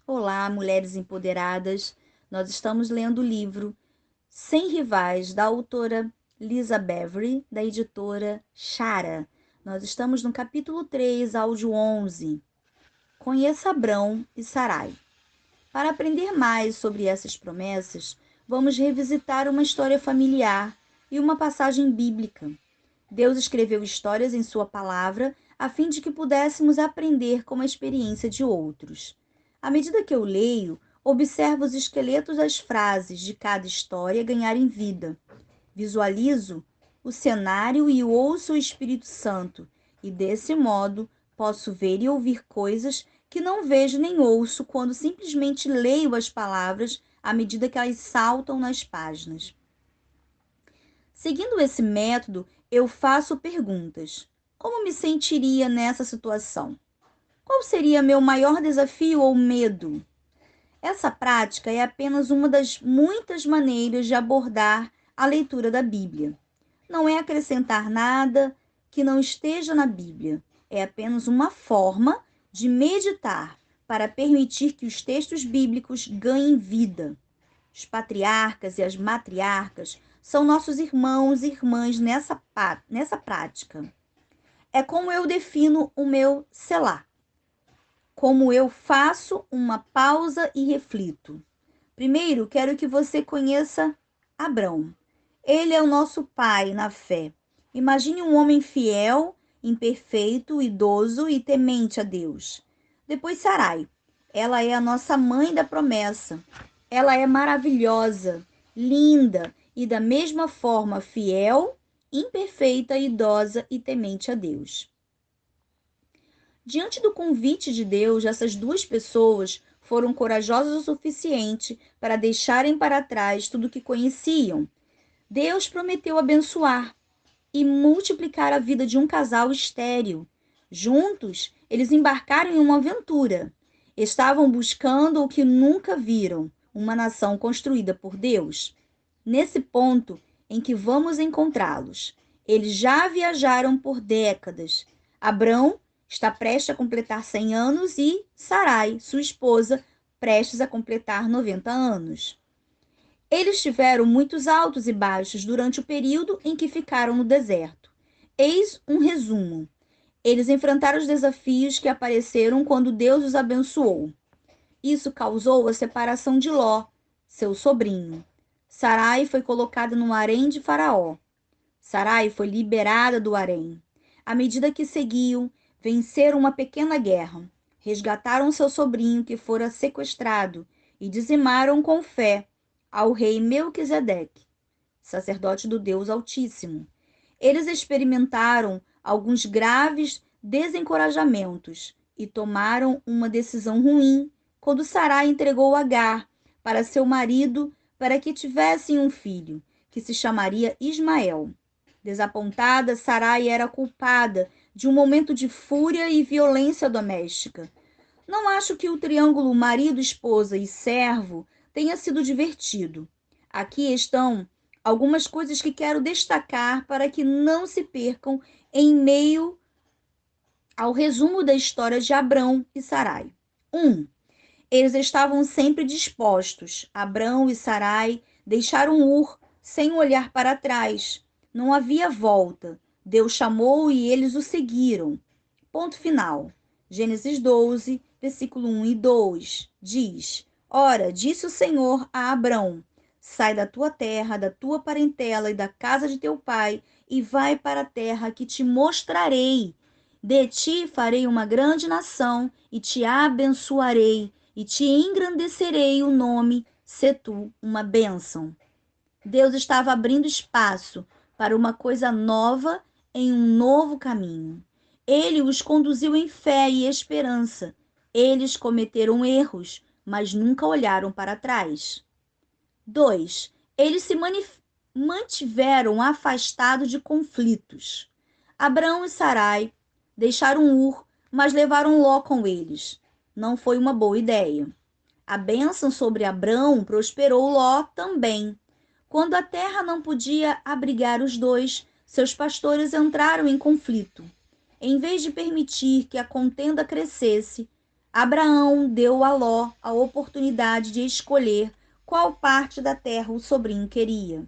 Olá, mulheres empoderadas. Nós estamos lendo o livro Sem Rivais, da autora Lisa Beverly, da editora Chara. Nós estamos no capítulo 3, áudio 11. Conheça Abrão e Sarai. Para aprender mais sobre essas promessas, vamos revisitar uma história familiar e uma passagem bíblica. Deus escreveu histórias em sua palavra a fim de que pudéssemos aprender com a experiência de outros. À medida que eu leio, observo os esqueletos das frases de cada história ganharem vida. Visualizo o cenário e ouço o Espírito Santo, e desse modo posso ver e ouvir coisas que não vejo nem ouço quando simplesmente leio as palavras à medida que elas saltam nas páginas. Seguindo esse método, eu faço perguntas. Como me sentiria nessa situação? Qual seria meu maior desafio ou medo? Essa prática é apenas uma das muitas maneiras de abordar a leitura da Bíblia. Não é acrescentar nada que não esteja na Bíblia. É apenas uma forma de meditar para permitir que os textos bíblicos ganhem vida. Os patriarcas e as matriarcas são nossos irmãos e irmãs nessa prática. É como eu defino o meu selá, como eu faço uma pausa e reflito. Primeiro, quero que você conheça Abrão. Ele é o nosso pai na fé. Imagine um homem fiel, imperfeito, idoso e temente a Deus. Depois, Sarai. Ela é a nossa mãe da promessa. Ela é maravilhosa, linda e da mesma forma fiel, imperfeita, idosa e temente a Deus. Diante do convite de Deus, essas duas pessoas foram corajosas o suficiente para deixarem para trás tudo o que conheciam. Deus prometeu abençoar e multiplicar a vida de um casal estéril. Juntos, eles embarcaram em uma aventura. Estavam buscando o que nunca viram, uma nação construída por Deus. Nesse ponto em que vamos encontrá-los, eles já viajaram por décadas. Abrão está prestes a completar 100 anos e Sarai, sua esposa, prestes a completar 90 anos. Eles tiveram muitos altos e baixos durante o período em que ficaram no deserto. Eis um resumo. Eles enfrentaram os desafios que apareceram quando Deus os abençoou. Isso causou a separação de Ló, seu sobrinho. Sarai foi colocada no harém de Faraó. Sarai foi liberada do harém. À medida que seguiam, venceram uma pequena guerra. Resgataram seu sobrinho que fora sequestrado e dizimaram com fé ao rei Melquisedeque, sacerdote do Deus Altíssimo. Eles experimentaram alguns graves desencorajamentos e tomaram uma decisão ruim quando Sarai entregou Agar para seu marido para que tivessem um filho, que se chamaria Ismael. Desapontada, Sarai era culpada de um momento de fúria e violência doméstica. Não acho que o triângulo marido, esposa e servo tenha sido divertido. Aqui estão algumas coisas que quero destacar para que não se percam em meio ao resumo da história de Abrão e Sarai. 1. Eles estavam sempre dispostos. Abrão e Sarai deixaram Ur sem olhar para trás. Não havia volta. Deus chamou e eles o seguiram. Ponto final. Gênesis 12, versículo 1 e 2 diz: Ora, disse o Senhor a Abrão: Sai da tua terra, da tua parentela e da casa de teu pai, e vai para a terra que te mostrarei. De ti farei uma grande nação, e te abençoarei, e te engrandecerei o nome, se tu uma bênção. Deus estava abrindo espaço para uma coisa nova em um novo caminho. Ele os conduziu em fé e esperança. Eles cometeram erros, mas nunca olharam para trás. 2. Eles se mantiveram afastados de conflitos. Abrão e Sarai deixaram Ur, mas levaram Ló com eles. Não foi uma boa ideia. A bênção sobre Abrão prosperou Ló também. Quando a terra não podia abrigar os dois, seus pastores entraram em conflito. Em vez de permitir que a contenda crescesse, Abraão deu a Ló a oportunidade de escolher qual parte da terra o sobrinho queria.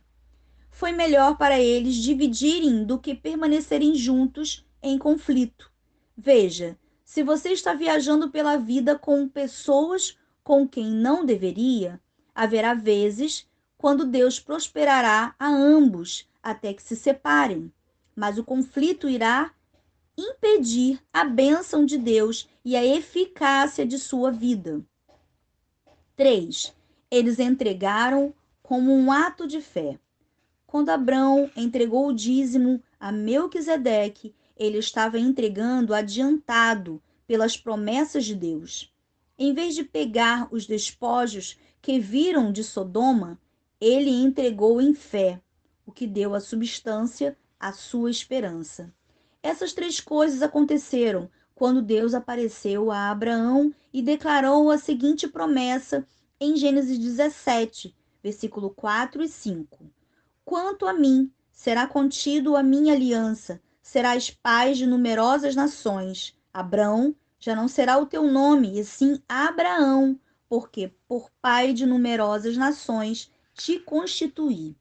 Foi melhor para eles dividirem do que permanecerem juntos em conflito. Veja, se você está viajando pela vida com pessoas com quem não deveria, haverá vezes quando Deus prosperará a ambos até que se separem. Mas o conflito irá impedir a bênção de Deus e a eficácia de sua vida. 3. Eles entregaram como um ato de fé. Quando Abrão entregou o dízimo a Melquisedeque, ele estava entregando adiantado pelas promessas de Deus. Em vez de pegar os despojos que viram de Sodoma, ele entregou em fé, o que deu a substância à sua esperança. Essas três coisas aconteceram quando Deus apareceu a Abraão e declarou a seguinte promessa em Gênesis 17, versículo 4 e 5. Quanto a mim, será contido a minha aliança, serás pai de numerosas nações. Abrão já não será o teu nome, e sim Abraão, porque por pai de numerosas nações te constituí.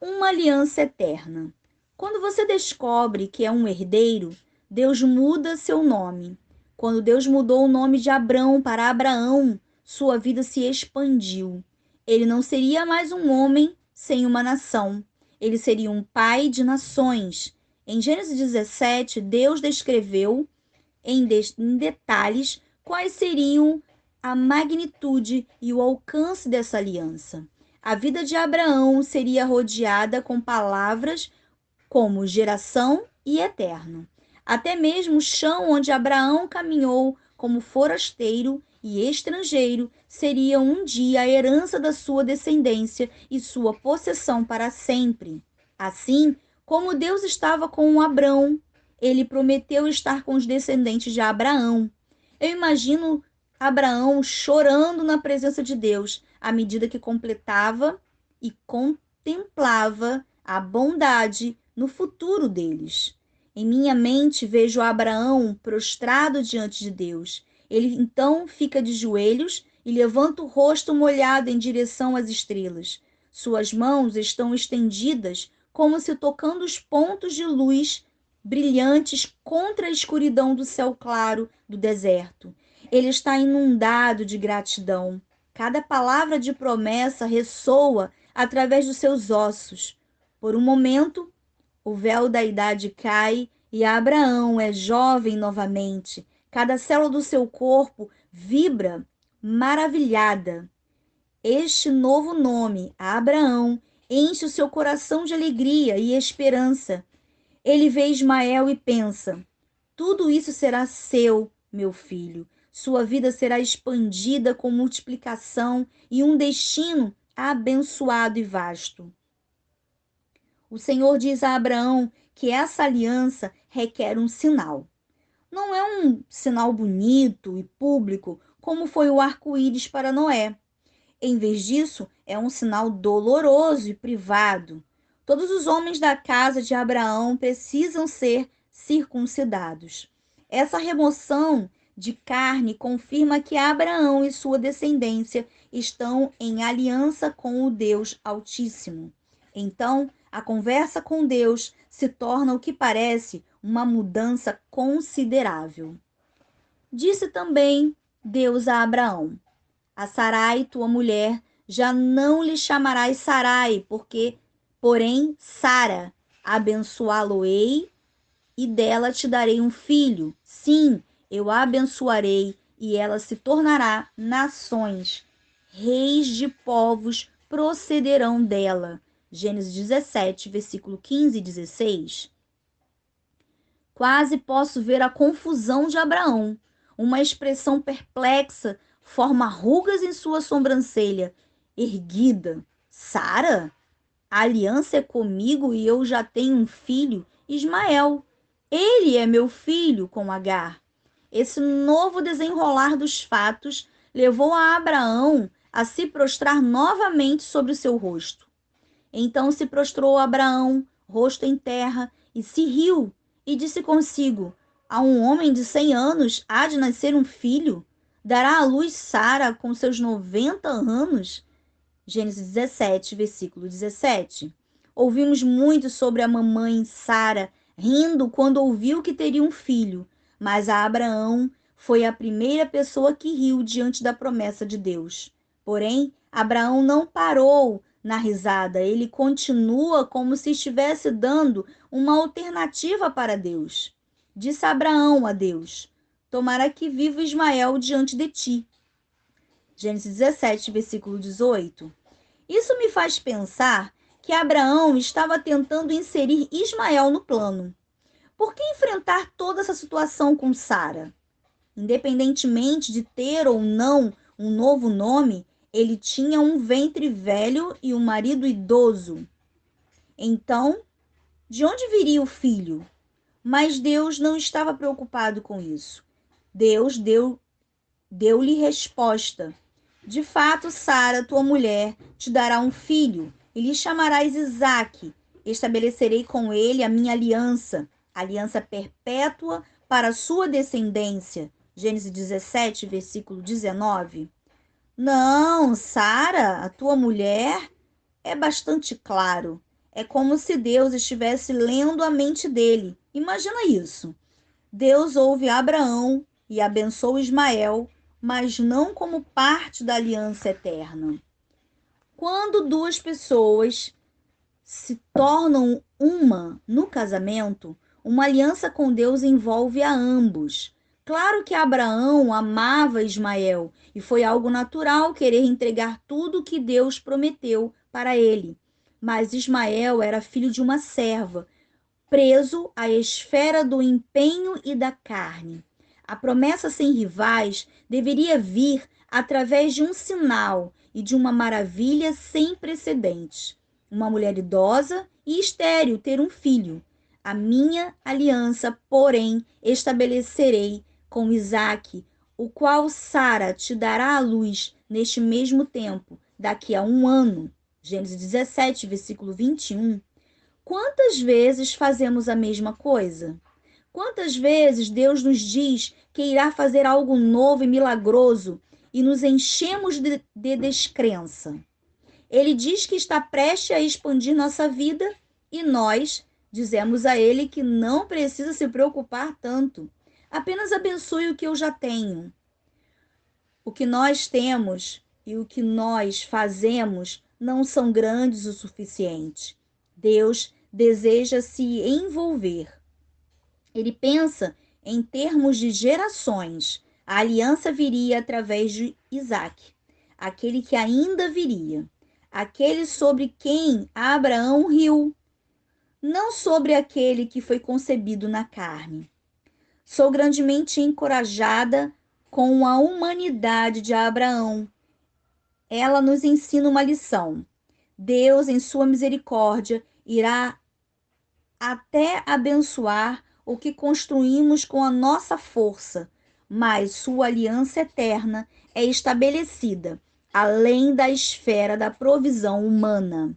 Uma aliança eterna. Quando você descobre que é um herdeiro, Deus muda seu nome. Quando Deus mudou o nome de Abrão para Abraão, sua vida se expandiu. Ele não seria mais um homem sem uma nação. Ele seria um pai de nações. Em Gênesis 17, Deus descreveu em detalhes quais seriam a magnitude e o alcance dessa aliança. A vida de Abraão seria rodeada com palavras como geração e eterno. Até mesmo o chão onde Abraão caminhou como forasteiro e estrangeiro seria um dia a herança da sua descendência e sua possessão para sempre. Assim como Deus estava com Abrão, ele prometeu estar com os descendentes de Abraão. Eu imagino Abraão chorando na presença de Deus à medida que completava e contemplava a bondade no futuro deles. Em minha mente vejo Abraão prostrado diante de Deus. Ele então fica de joelhos e levanta o rosto molhado em direção às estrelas. Suas mãos estão estendidas como se tocando os pontos de luz brilhantes contra a escuridão do céu claro do deserto. Ele está inundado de gratidão. Cada palavra de promessa ressoa através dos seus ossos. Por um momento, o véu da idade cai e Abraão é jovem novamente. Cada célula do seu corpo vibra maravilhada. Este novo nome, Abraão, enche o seu coração de alegria e esperança. Ele vê Ismael e pensa: tudo isso será seu, meu filho. Sua vida será expandida com multiplicação e um destino abençoado e vasto. O Senhor diz a Abraão que essa aliança requer um sinal. Não é um sinal bonito e público, como foi o arco-íris para Noé. Em vez disso, é um sinal doloroso e privado. Todos os homens da casa de Abraão precisam ser circuncidados. Essa remoção de carne confirma que Abraão e sua descendência estão em aliança com o Deus Altíssimo. Então, a conversa com Deus se torna o que parece uma mudança considerável. Disse também Deus a Abraão: a Sarai, tua mulher, já não lhe chamarás Sarai, porém Sara, abençoá-lo-ei e dela te darei um filho. Sim, eu a abençoarei e ela se tornará nações. Reis de povos procederão dela. Gênesis 17, versículo 15 e 16. Quase posso ver a confusão de Abraão. Uma expressão perplexa forma rugas em sua sobrancelha erguida. Sara? A aliança é comigo e eu já tenho um filho, Ismael. Ele é meu filho com Agar. Esse novo desenrolar dos fatos levou a Abraão a se prostrar novamente sobre o seu rosto. Então se prostrou Abraão, rosto em terra, e se riu, e disse consigo: A um homem de 100 anos há de nascer um filho? Dará à luz Sara com seus 90 anos? Gênesis 17, versículo 17. Ouvimos muito sobre a mamãe Sara rindo quando ouviu que teria um filho, mas a Abraão foi a primeira pessoa que riu diante da promessa de Deus. Porém, Abraão não parou na risada, ele continua como se estivesse dando uma alternativa para Deus. Disse Abraão a Deus: Tomara que viva Ismael diante de ti. Gênesis 17, versículo 18. Isso me faz pensar que Abraão estava tentando inserir Ismael no plano. Por que enfrentar toda essa situação com Sara? Independentemente de ter ou não um novo nome, ele tinha um ventre velho e um marido idoso. Então, de onde viria o filho? Mas Deus não estava preocupado com isso. Deus deu-lhe resposta. De fato, Sara, tua mulher, te dará um filho, e lhe chamarás Isaque. Estabelecerei com ele a minha aliança, aliança perpétua para a sua descendência. Gênesis 17, versículo 19. Não, Sara, a tua mulher, é bastante claro. É como se Deus estivesse lendo a mente dele. Imagina isso. Deus ouve Abraão e abençoa Ismael, mas não como parte da aliança eterna. Quando duas pessoas se tornam uma no casamento, uma aliança com Deus envolve a ambos. Claro que Abraão amava Ismael e foi algo natural querer entregar tudo o que Deus prometeu para ele. Mas Ismael era filho de uma serva, preso à esfera do empenho e da carne. A promessa sem rivais deveria vir através de um sinal e de uma maravilha sem precedentes. Uma mulher idosa e estéril ter um filho. A minha aliança, porém, estabelecerei com Isaque, o qual Sara te dará à luz neste mesmo tempo, daqui a um ano. Gênesis 17, versículo 21. Quantas vezes fazemos a mesma coisa? Quantas vezes Deus nos diz que irá fazer algo novo e milagroso e nos enchemos de descrença? Ele diz que está prestes a expandir nossa vida e nós dizemos a ele que não precisa se preocupar tanto. Apenas abençoe o que eu já tenho. O que nós temos e o que nós fazemos não são grandes o suficiente. Deus deseja se envolver. Ele pensa em termos de gerações. A aliança viria através de Isaque, aquele que ainda viria, aquele sobre quem Abraão riu, não sobre aquele que foi concebido na carne. Sou grandemente encorajada com a humanidade de Abraão. Ela nos ensina uma lição. Deus, em sua misericórdia, irá até abençoar o que construímos com a nossa força, mas sua aliança eterna é estabelecida além da esfera da provisão humana.